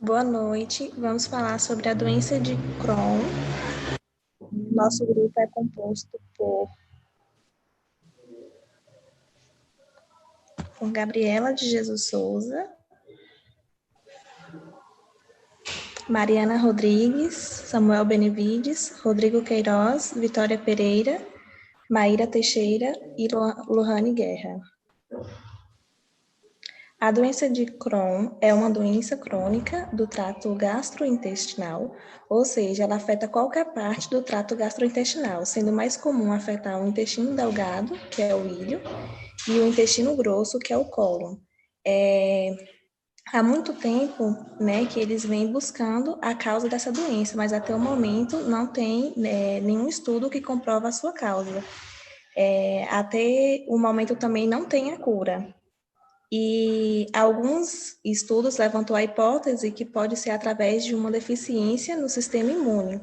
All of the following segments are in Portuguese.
Boa noite. Vamos falar sobre a doença de Crohn. Nosso grupo é composto por Gabriela de Jesus Souza, Mariana Rodrigues, Samuel Benevides, Rodrigo Queiroz, Vitória Pereira, Maíra Teixeira e Lohane Guerra. A doença de Crohn é uma doença crônica do trato gastrointestinal, ou seja, ela afeta qualquer parte do trato gastrointestinal, sendo mais comum afetar o intestino delgado, que é o ilho, e o intestino grosso, que é o cólon. Há muito tempo, né, que eles vêm buscando a causa dessa doença, mas até o momento não tem nenhum estudo que comprova a sua causa. Até o momento também não tem a cura. E alguns estudos levantou a hipótese que pode ser através de uma deficiência no sistema imune,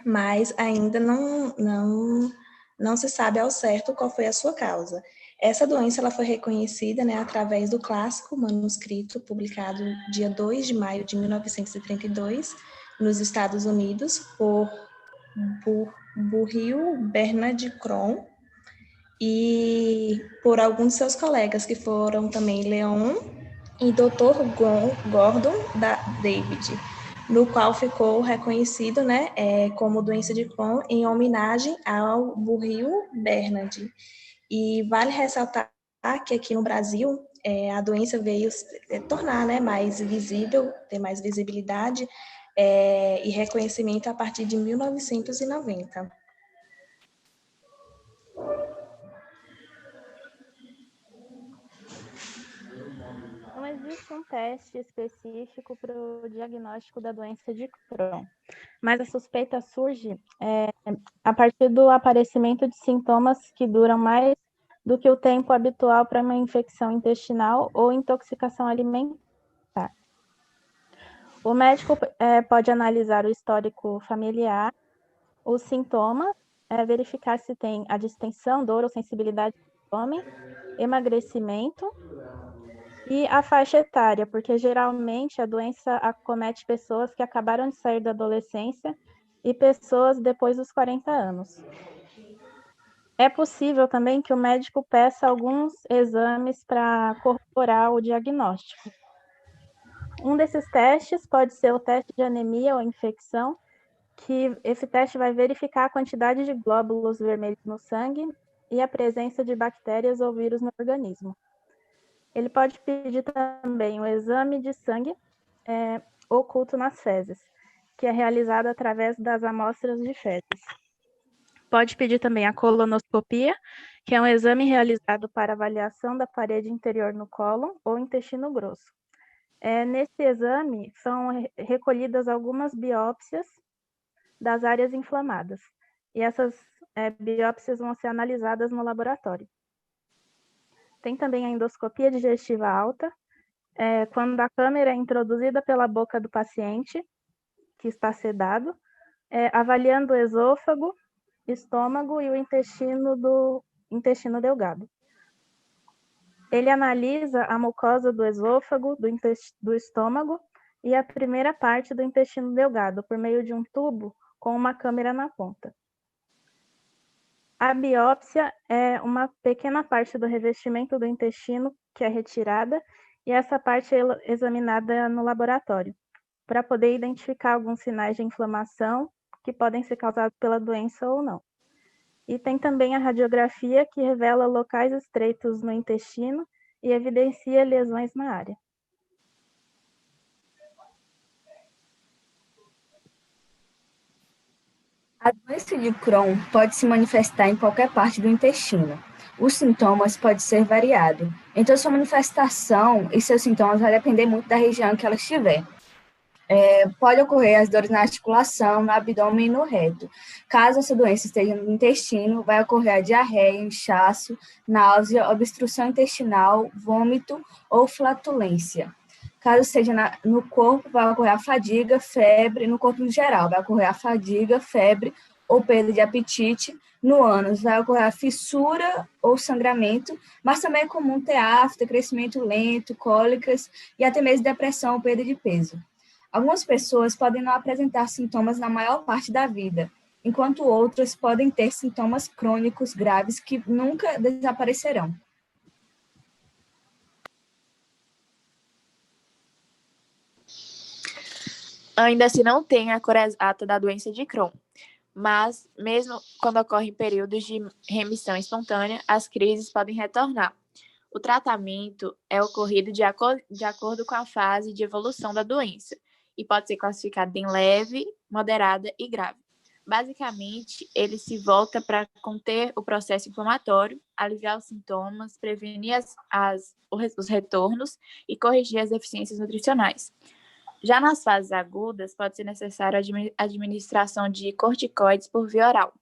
mas ainda não se sabe ao certo qual foi a sua causa. Essa doença ela foi reconhecida, né, através do clássico manuscrito publicado dia 2 de maio de 1932, nos Estados Unidos, por Burrill Bernard Crohn, e por alguns de seus colegas, que foram também Leon e Dr. Gordon David, no qual ficou reconhecido, né, como doença de Crohn em homenagem ao Burrill Bernard. E vale ressaltar que aqui no Brasil a doença veio tornar, né, mais visível, ter mais visibilidade e reconhecimento a partir de 1990. Não existe um teste específico para o diagnóstico da doença de Crohn, mas a suspeita surge a partir do aparecimento de sintomas que duram mais do que o tempo habitual para uma infecção intestinal ou intoxicação alimentar. O médico pode analisar o histórico familiar, os sintomas, verificar se tem a distensão, dor ou sensibilidade do abdômen, emagrecimento e a faixa etária, porque geralmente a doença acomete pessoas que acabaram de sair da adolescência e pessoas depois dos 40 anos. É possível também que o médico peça alguns exames para corroborar o diagnóstico. Um desses testes pode ser o teste de anemia ou infecção, que esse teste vai verificar a quantidade de glóbulos vermelhos no sangue e a presença de bactérias ou vírus no organismo. Ele pode pedir também o exame de sangue oculto nas fezes, que é realizado através das amostras de fezes. Pode pedir também a colonoscopia, que é um exame realizado para avaliação da parede interior no cólon ou intestino grosso. Nesse exame, são recolhidas algumas biópsias das áreas inflamadas, e essas biópsias vão ser analisadas no laboratório. Tem também a endoscopia digestiva alta, quando a câmera é introduzida pela boca do paciente, que está sedado, avaliando o esôfago, estômago e o intestino delgado. Ele analisa a mucosa do esôfago, do estômago e a primeira parte do intestino delgado, por meio de um tubo com uma câmera na ponta. A biópsia é uma pequena parte do revestimento do intestino que é retirada, e essa parte é examinada no laboratório, para poder identificar alguns sinais de inflamação que podem ser causados pela doença ou não. E tem também a radiografia, que revela locais estreitos no intestino e evidencia lesões na área. A doença de Crohn pode se manifestar em qualquer parte do intestino. Os sintomas podem ser variados. Então, sua manifestação e seus sintomas vai depender muito da região que ela estiver. Pode ocorrer as dores na articulação, no abdômen e no reto. Caso essa doença esteja no intestino, vai ocorrer a diarreia, inchaço, náusea, obstrução intestinal, vômito ou flatulência. Caso esteja no corpo, vai ocorrer a fadiga, febre, no corpo em geral, vai ocorrer a fadiga, febre ou perda de apetite. No ânus, vai ocorrer a fissura ou sangramento, mas também é comum ter afta, crescimento lento, cólicas e até mesmo depressão ou perda de peso. Algumas pessoas podem não apresentar sintomas na maior parte da vida, enquanto outras podem ter sintomas crônicos graves que nunca desaparecerão. Ainda se não tem a cura exata da doença de Crohn, mas, mesmo quando ocorrem períodos de remissão espontânea, as crises podem retornar. O tratamento é ocorrido de acordo com a fase de evolução da doença e pode ser classificado em leve, moderada e grave. Basicamente, ele se volta para conter o processo inflamatório, aliviar os sintomas, prevenir os retornos e corrigir as deficiências nutricionais. Já nas fases agudas, pode ser necessário a administração de corticoides por via oral.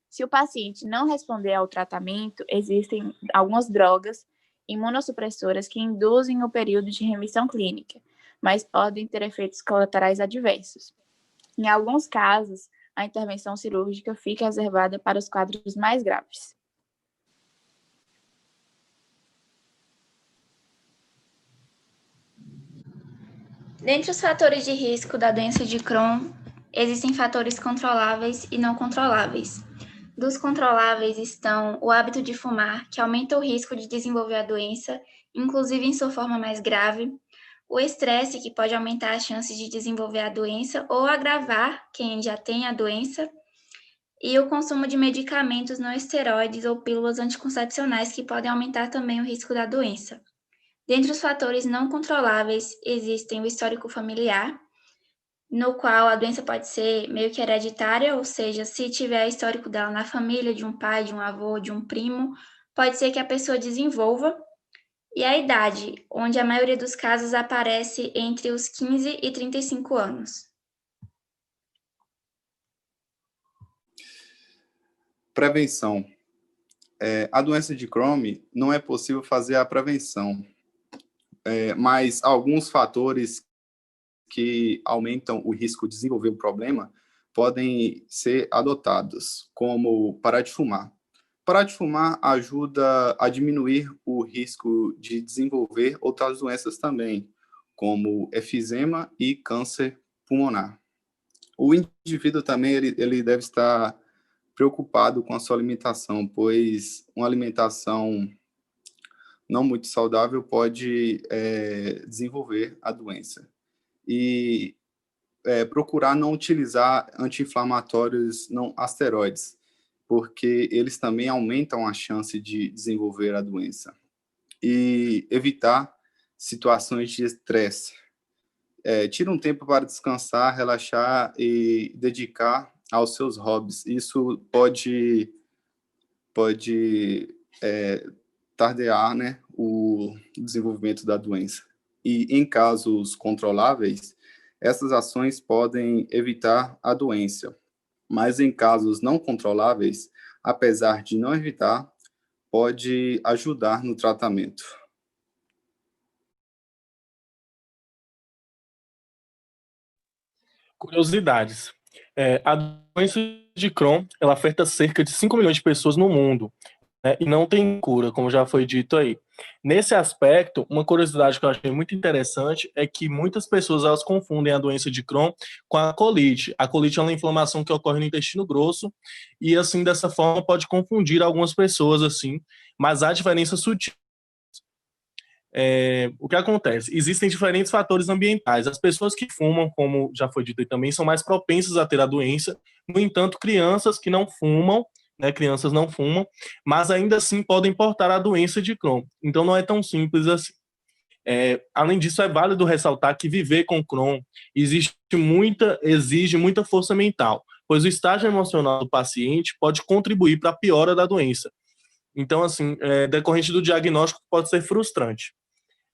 Se o paciente não responder ao tratamento, existem algumas drogas imunossupressoras que induzem o período de remissão clínica, mas podem ter efeitos colaterais adversos. Em alguns casos, a intervenção cirúrgica fica reservada para os quadros mais graves. Dentre os fatores de risco da doença de Crohn, existem fatores controláveis e não controláveis. Dos controláveis estão o hábito de fumar, que aumenta o risco de desenvolver a doença, inclusive em sua forma mais grave, o estresse, que pode aumentar as chances de desenvolver a doença ou agravar quem já tem a doença, e o consumo de medicamentos não esteroides ou pílulas anticoncepcionais, que podem aumentar também o risco da doença. Dentre os fatores não controláveis, existem o histórico familiar, no qual a doença pode ser meio que hereditária, ou seja, se tiver histórico dela na família, de um pai, de um avô, de um primo, pode ser que a pessoa desenvolva. E a idade, onde a maioria dos casos aparece entre os 15 e 35 anos. Prevenção. A doença de Crohn não é possível fazer a prevenção, mas alguns fatores que aumentam o risco de desenvolver o problema podem ser adotados, como parar de fumar. Parar de fumar ajuda a diminuir o risco de desenvolver outras doenças também, como efizema e câncer pulmonar. O indivíduo também ele deve estar preocupado com a sua alimentação, pois uma alimentação não muito saudável pode desenvolver a doença. E procurar não utilizar anti-inflamatórios não asteroides, porque eles também aumentam a chance de desenvolver a doença. E evitar situações de estresse. Tira um tempo para descansar, relaxar e dedicar aos seus hobbies. Isso pode tardiar, né, o desenvolvimento da doença. E em casos controláveis, essas ações podem evitar a doença, mas em casos não controláveis, apesar de não evitar, pode ajudar no tratamento. Curiosidades. A doença de Crohn, ela afeta cerca de 5 milhões de pessoas no mundo, né, e não tem cura, como já foi dito aí. Nesse aspecto, uma curiosidade que eu achei muito interessante é que muitas pessoas elas confundem a doença de Crohn com a colite. A colite é uma inflamação que ocorre no intestino grosso e, assim, dessa forma, pode confundir algumas pessoas, assim, mas há diferenças sutis. O que acontece? Existem diferentes fatores ambientais. As pessoas que fumam, como já foi dito aí também, são mais propensas a ter a doença. No entanto, crianças que não fumam, né, crianças não fumam, mas ainda assim podem portar a doença de Crohn. Então não é tão simples assim. Além disso, é válido ressaltar que viver com Crohn exige muita força mental, pois o estágio emocional do paciente pode contribuir para a piora da doença. Então, assim, decorrente do diagnóstico pode ser frustrante.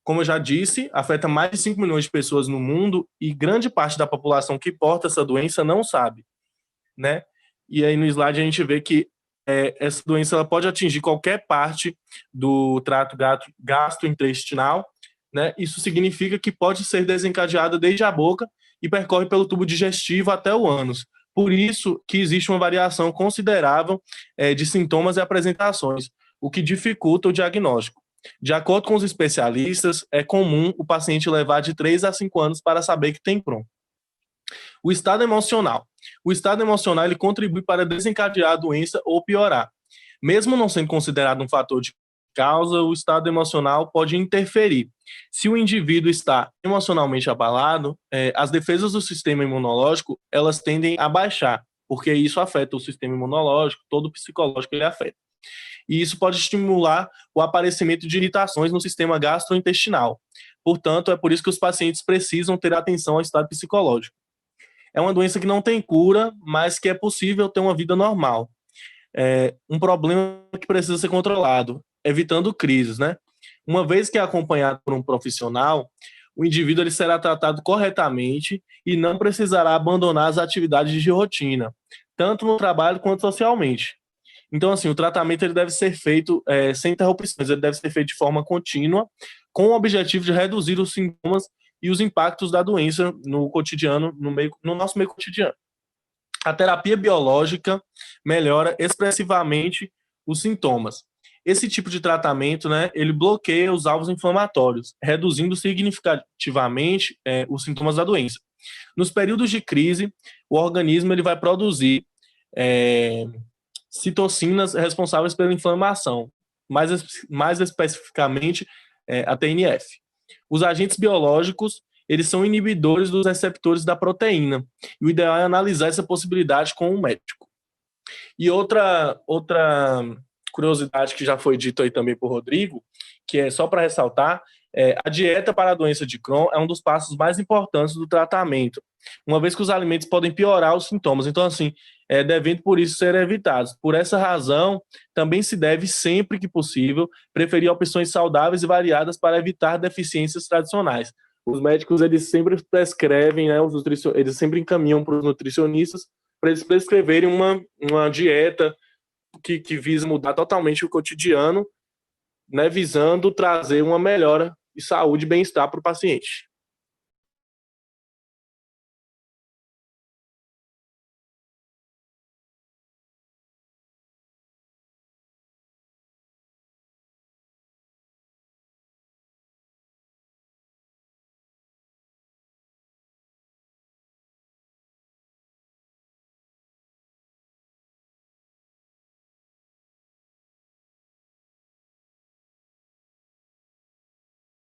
Como eu já disse, afeta mais de 5 milhões de pessoas no mundo e grande parte da população que porta essa doença não sabe, né? E aí no slide a gente vê que essa doença ela pode atingir qualquer parte do trato gastrointestinal, né? Isso significa que pode ser desencadeada desde a boca e percorre pelo tubo digestivo até o ânus. Por isso que existe uma variação considerável de sintomas e apresentações, o que dificulta o diagnóstico. De acordo com os especialistas, é comum o paciente levar de 3 a 5 anos para saber que tem Crohn. O estado emocional. O estado emocional ele contribui para desencadear a doença ou piorar. Mesmo não sendo considerado um fator de causa, o estado emocional pode interferir. Se o indivíduo está emocionalmente abalado, as defesas do sistema imunológico elas tendem a baixar, porque isso afeta o sistema imunológico, todo o psicológico ele afeta. E isso pode estimular o aparecimento de irritações no sistema gastrointestinal. Portanto, é por isso que os pacientes precisam ter atenção ao estado psicológico. É uma doença que não tem cura, mas que é possível ter uma vida normal. É um problema que precisa ser controlado, evitando crises, né? Uma vez que é acompanhado por um profissional, o indivíduo ele será tratado corretamente e não precisará abandonar as atividades de rotina, tanto no trabalho quanto socialmente. Então, assim, o tratamento ele deve ser feito sem interrupções, ele deve ser feito de forma contínua, com o objetivo de reduzir os sintomas e os impactos da doença no cotidiano, no nosso meio cotidiano. A terapia biológica melhora expressivamente os sintomas. Esse tipo de tratamento, né, ele bloqueia os alvos inflamatórios, reduzindo significativamente os sintomas da doença. Nos períodos de crise, o organismo ele vai produzir citocinas responsáveis pela inflamação, mais especificamente a TNF. Os agentes biológicos, eles são inibidores dos receptores da proteína, e o ideal é analisar essa possibilidade com um médico. E outra curiosidade que já foi dito aí também por Rodrigo, que é só para ressaltar, a dieta para a doença de Crohn é um dos passos mais importantes do tratamento, uma vez que os alimentos podem piorar os sintomas. Então, assim, devendo por isso ser evitados. Por essa razão, também se deve, sempre que possível, preferir opções saudáveis e variadas para evitar deficiências tradicionais. Os médicos, eles sempre prescrevem, né, eles sempre encaminham para os nutricionistas para eles prescreverem uma dieta que visa mudar totalmente o cotidiano, né, visando trazer uma melhora de saúde e bem-estar para o paciente.